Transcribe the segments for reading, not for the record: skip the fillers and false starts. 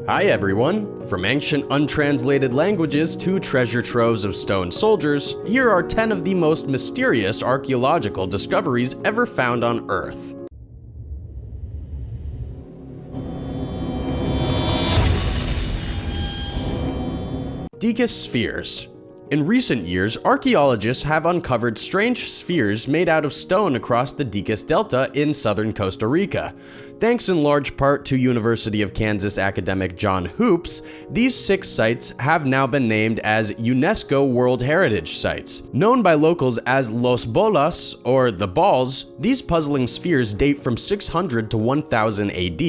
Hi everyone! From ancient untranslated languages to treasure troves of stone soldiers, here are 10 of the most mysterious archaeological discoveries ever found on Earth. Diquis Spheres. In recent years, archaeologists have uncovered strange spheres made out of stone across the Diquis Delta in southern Costa Rica. Thanks in large part to University of Kansas academic John Hoops, these 6 sites have now been named as UNESCO World Heritage Sites. Known by locals as Los Bolas, or the Balls, these puzzling spheres date from 600 to 1000 AD.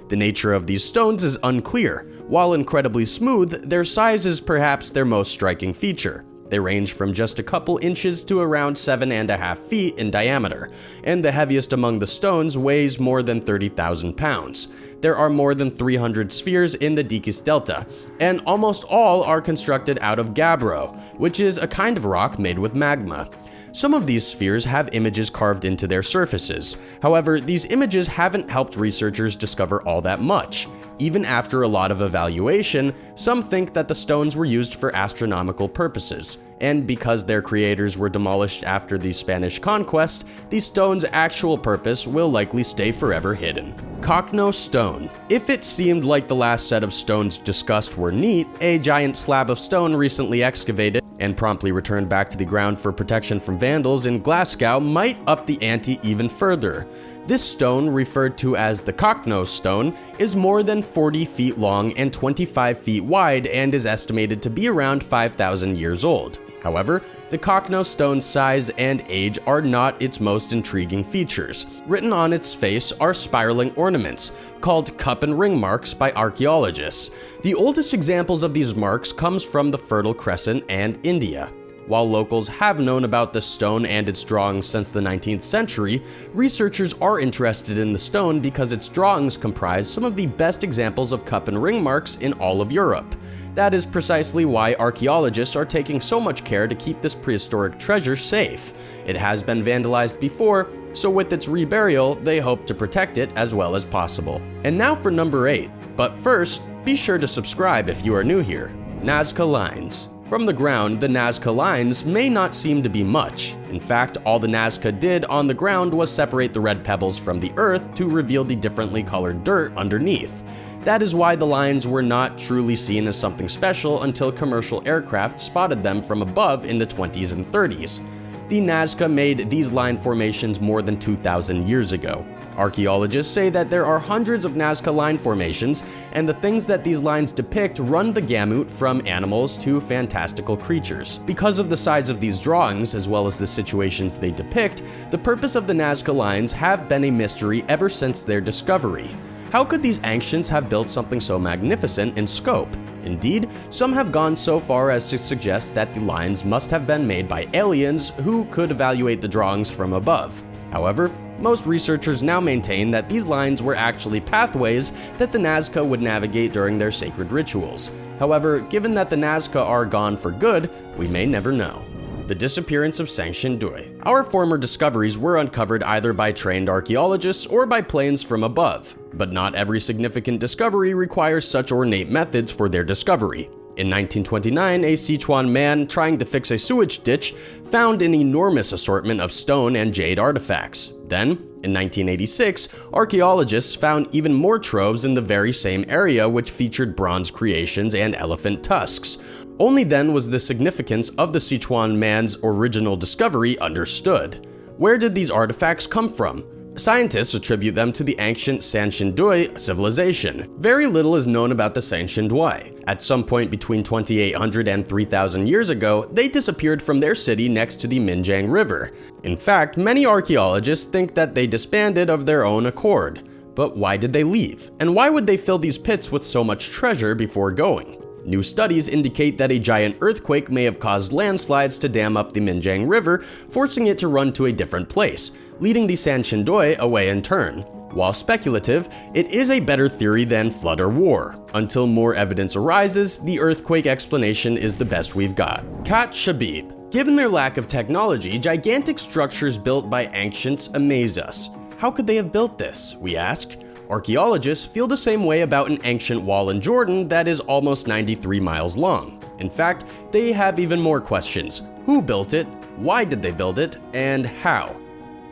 The nature of these stones is unclear. While incredibly smooth, their size is perhaps their most striking feature. They range from just a couple inches to around 7.5 feet in diameter, and the heaviest among the stones weighs more than 30,000 pounds. There are more than 300 spheres in the Diquis Delta, and almost all are constructed out of gabbro, which is a kind of rock made with magma. Some of these spheres have images carved into their surfaces. However, these images haven't helped researchers discover all that much. Even after a lot of evaluation, some think that the stones were used for astronomical purposes, and because their creators were demolished after the Spanish conquest, the stone's actual purpose will likely stay forever hidden. Cochno Stone. If it seemed like the last set of stones discussed were neat, a giant slab of stone recently excavated and promptly returned back to the ground for protection from vandals in Glasgow might up the ante even further. This stone, referred to as the Cochno Stone, is more than 40 feet long and 25 feet wide and is estimated to be around 5,000 years old. However, the Cochno Stone's size and age are not its most intriguing features. Written on its face are spiraling ornaments, called cup and ring marks by archaeologists. The oldest examples of these marks comes from the Fertile Crescent and India. While locals have known about the stone and its drawings since the 19th century, researchers are interested in the stone because its drawings comprise some of the best examples of cup and ring marks in all of Europe. That is precisely why archaeologists are taking so much care to keep this prehistoric treasure safe. It has been vandalized before, so with its reburial, they hope to protect it as well as possible. And now for number 8. But first, be sure to subscribe if you are new here. Nazca Lines. From the ground, the Nazca Lines may not seem to be much. In fact, all the Nazca did on the ground was separate the red pebbles from the earth to reveal the differently colored dirt underneath. That is why the lines were not truly seen as something special until commercial aircraft spotted them from above in the 20s and 30s. The Nazca made these line formations more than 2,000 years ago. Archaeologists say that there are hundreds of Nazca line formations, and the things that these lines depict run the gamut from animals to fantastical creatures. Because of the size of these drawings, as well as the situations they depict, the purpose of the Nazca lines have been a mystery ever since their discovery. How could these ancients have built something so magnificent in scope? Indeed, some have gone so far as to suggest that the lines must have been made by aliens who could evaluate the drawings from above. However, most researchers now maintain that these lines were actually pathways that the Nazca would navigate during their sacred rituals. However, given that the Nazca are gone for good, we may never know. The disappearance of Sanchin Dui. Our former discoveries were uncovered either by trained archaeologists or by planes from above, but not every significant discovery requires such ornate methods for their discovery. In 1929, a Sichuan man trying to fix a sewage ditch found an enormous assortment of stone and jade artifacts. Then, in 1986, archaeologists found even more troves in the very same area which featured bronze creations and elephant tusks. Only then was the significance of the Sichuan man's original discovery understood. Where did these artifacts come from? Scientists attribute them to the ancient Sanchin Dui civilization. Very little is known about the Sanchin Dui. At some point between 2,800 and 3,000 years ago, they disappeared from their city next to the Minjiang River. In fact, many archaeologists think that they disbanded of their own accord. But why did they leave? And why would they fill these pits with so much treasure before going? New studies indicate that a giant earthquake may have caused landslides to dam up the Minjiang River, forcing it to run to a different place, leading the Sanchin Dui away in turn. While speculative, it is a better theory than flood or war. Until more evidence arises, the earthquake explanation is the best we've got. Katcha Bead. Given their lack of technology, gigantic structures built by ancients amaze us. How could they have built this, we ask? Archaeologists feel the same way about an ancient wall in Jordan that is almost 93 miles long. In fact, they have even more questions. Who built it? Why did they build it? And how?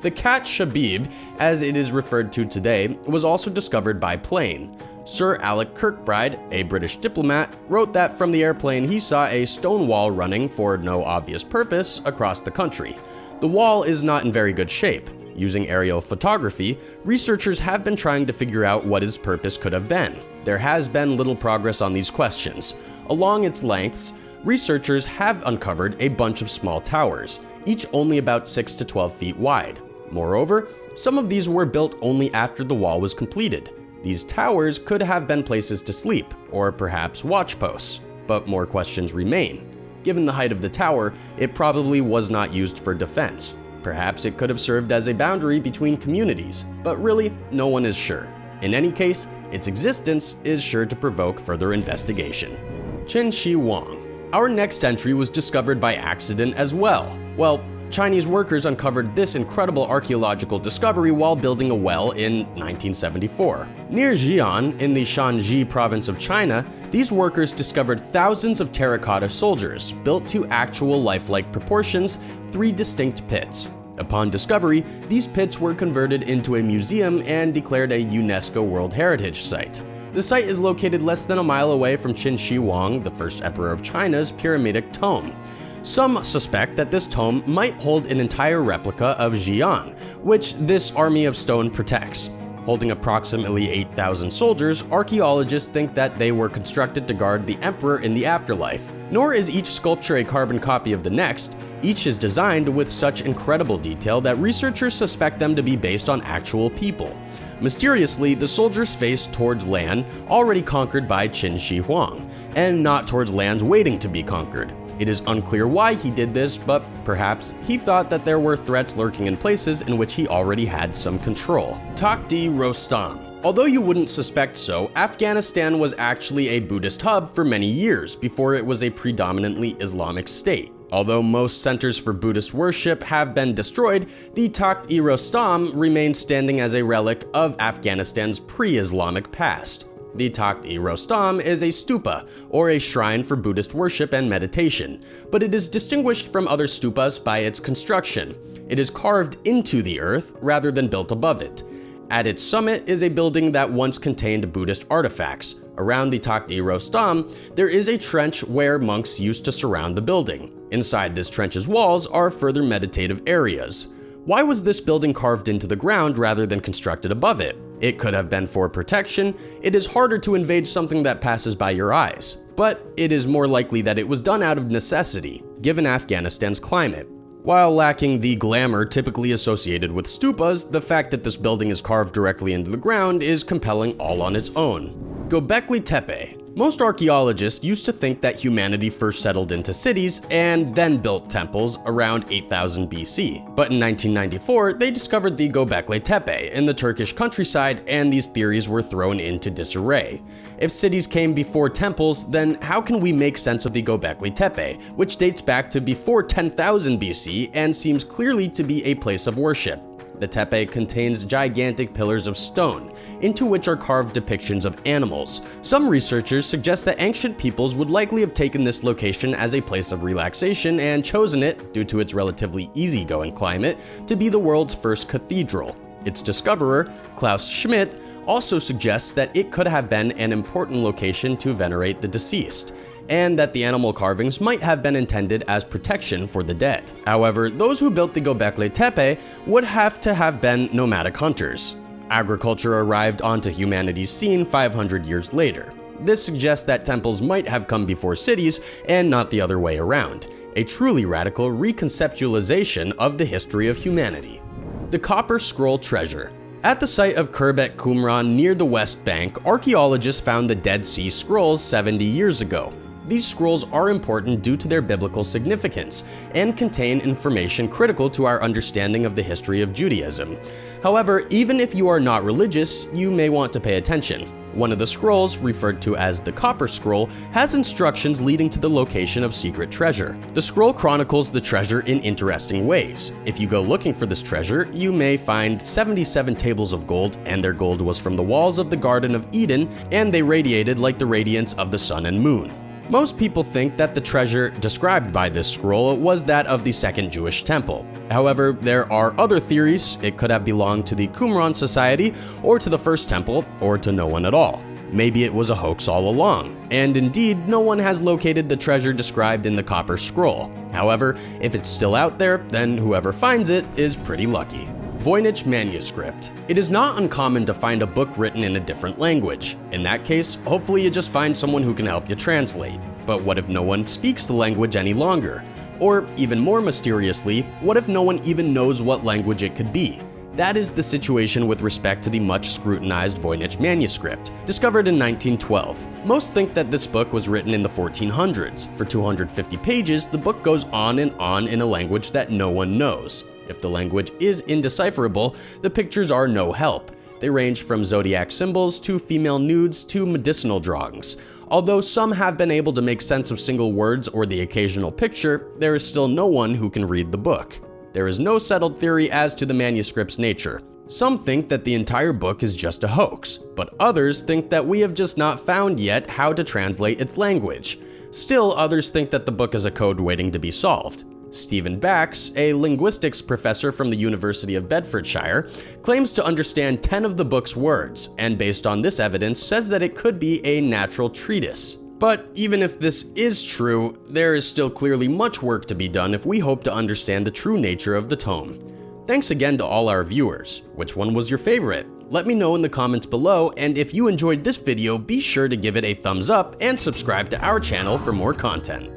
The Katcha Bead, as it is referred to today, was also discovered by plane. Sir Alec Kirkbride, a British diplomat, wrote that from the airplane he saw a stone wall running for no obvious purpose across the country. The wall is not in very good shape. Using aerial photography, researchers have been trying to figure out what its purpose could have been. There has been little progress on these questions. Along its lengths, researchers have uncovered a bunch of small towers, each only about 6 to 12 feet wide. Moreover, some of these were built only after the wall was completed. These towers could have been places to sleep, or perhaps watch posts. But more questions remain. Given the height of the tower, it probably was not used for defense. Perhaps it could have served as a boundary between communities, but really, no one is sure. In any case, its existence is sure to provoke further investigation. Qin Shi Huang. Our next entry was discovered by accident as well. Well, Chinese workers uncovered this incredible archaeological discovery while building a well in 1974. Near Xi'an, in the Shanxi province of China, these workers discovered thousands of terracotta soldiers, built to actual lifelike proportions, 3 distinct pits. Upon discovery, these pits were converted into a museum and declared a UNESCO World Heritage Site. The site is located less than a mile away from Qin Shi Huang, the first emperor of China's pyramidic tomb. Some suspect that this tomb might hold an entire replica of Xi'an, which this army of stone protects. Holding approximately 8,000 soldiers, archaeologists think that they were constructed to guard the emperor in the afterlife. Nor is each sculpture a carbon copy of the next. Each is designed with such incredible detail that researchers suspect them to be based on actual people. Mysteriously, the soldiers faced towards land already conquered by Qin Shi Huang, and not towards lands waiting to be conquered. It is unclear why he did this, but perhaps he thought that there were threats lurking in places in which he already had some control. Takhtirostam. Although you wouldn't suspect so, Afghanistan was actually a Buddhist hub for many years before it was a predominantly Islamic state. Although most centers for Buddhist worship have been destroyed, the Takhtirostam remains standing as a relic of Afghanistan's pre-Islamic past. The Takhtirostam is a stupa, or a shrine for Buddhist worship and meditation, but it is distinguished from other stupas by its construction. It is carved into the earth rather than built above it. At its summit is a building that once contained Buddhist artifacts. Around the Takhtirostam, there is a trench where monks used to surround the building. Inside this trench's walls are further meditative areas. Why was this building carved into the ground rather than constructed above it? It could have been for protection. It is harder to invade something that passes by your eyes, but it is more likely that it was done out of necessity, given Afghanistan's climate. While lacking the glamour typically associated with stupas, the fact that this building is carved directly into the ground is compelling all on its own. Gobekli Tepe. Most archaeologists used to think that humanity first settled into cities and then built temples around 8000 BC. But in 1994, they discovered the Gobekli Tepe in the Turkish countryside, and these theories were thrown into disarray. If cities came before temples, then how can we make sense of the Gobekli Tepe, which dates back to before 10,000 BC and seems clearly to be a place of worship? The tepe contains gigantic pillars of stone, into which are carved depictions of animals. Some researchers suggest that ancient peoples would likely have taken this location as a place of relaxation and chosen it, due to its relatively easygoing climate, to be the world's first cathedral. Its discoverer, Klaus Schmidt, also suggests that it could have been an important location to venerate the deceased, and that the animal carvings might have been intended as protection for the dead. However, those who built the Gobekli Tepe would have to have been nomadic hunters. Agriculture arrived onto humanity's scene 500 years later. This suggests that temples might have come before cities and not the other way around, a truly radical reconceptualization of the history of humanity. The Copper Scroll Treasure. At the site of Khirbet Qumran near the West Bank, archaeologists found the Dead Sea Scrolls 70 years ago. These scrolls are important due to their biblical significance and contain information critical to our understanding of the history of Judaism. However, even if you are not religious, you may want to pay attention. One of the scrolls, referred to as the Copper Scroll, has instructions leading to the location of secret treasure. The scroll chronicles the treasure in interesting ways. If you go looking for this treasure, you may find 77 tables of gold, and their gold was from the walls of the Garden of Eden, and they radiated like the radiance of the sun and moon. Most people think that the treasure described by this scroll was that of the Second Jewish Temple. However, there are other theories. It could have belonged to the Qumran Society, or to the First Temple, or to no one at all. Maybe it was a hoax all along, and indeed, no one has located the treasure described in the Copper Scroll. However, if it's still out there, then whoever finds it is pretty lucky. Voynich manuscript. It is not uncommon to find a book written in a different language. In that case, hopefully you just find someone who can help you translate. But what if no one speaks the language any longer? Or, even more mysteriously, what if no one even knows what language it could be? That is the situation with respect to the much scrutinized Voynich manuscript, discovered in 1912. Most think that this book was written in the 1400s. For 250 pages, the book goes on in a language that no one knows. If the language is indecipherable, the pictures are no help. They range from zodiac symbols to female nudes to medicinal drawings. Although some have been able to make sense of single words or the occasional picture, there is still no one who can read the book. There is no settled theory as to the manuscript's nature. Some think that the entire book is just a hoax, but others think that we have just not found yet how to translate its language. Still, others think that the book is a code waiting to be solved. Stephen Bax, a linguistics professor from the University of Bedfordshire, claims to understand 10 of the book's words, and based on this evidence says that it could be a natural treatise. But even if this is true, there is still clearly much work to be done if we hope to understand the true nature of the tome. Thanks again to all our viewers. Which one was your favorite? Let me know in the comments below, and if you enjoyed this video, be sure to give it a thumbs up and subscribe to our channel for more content.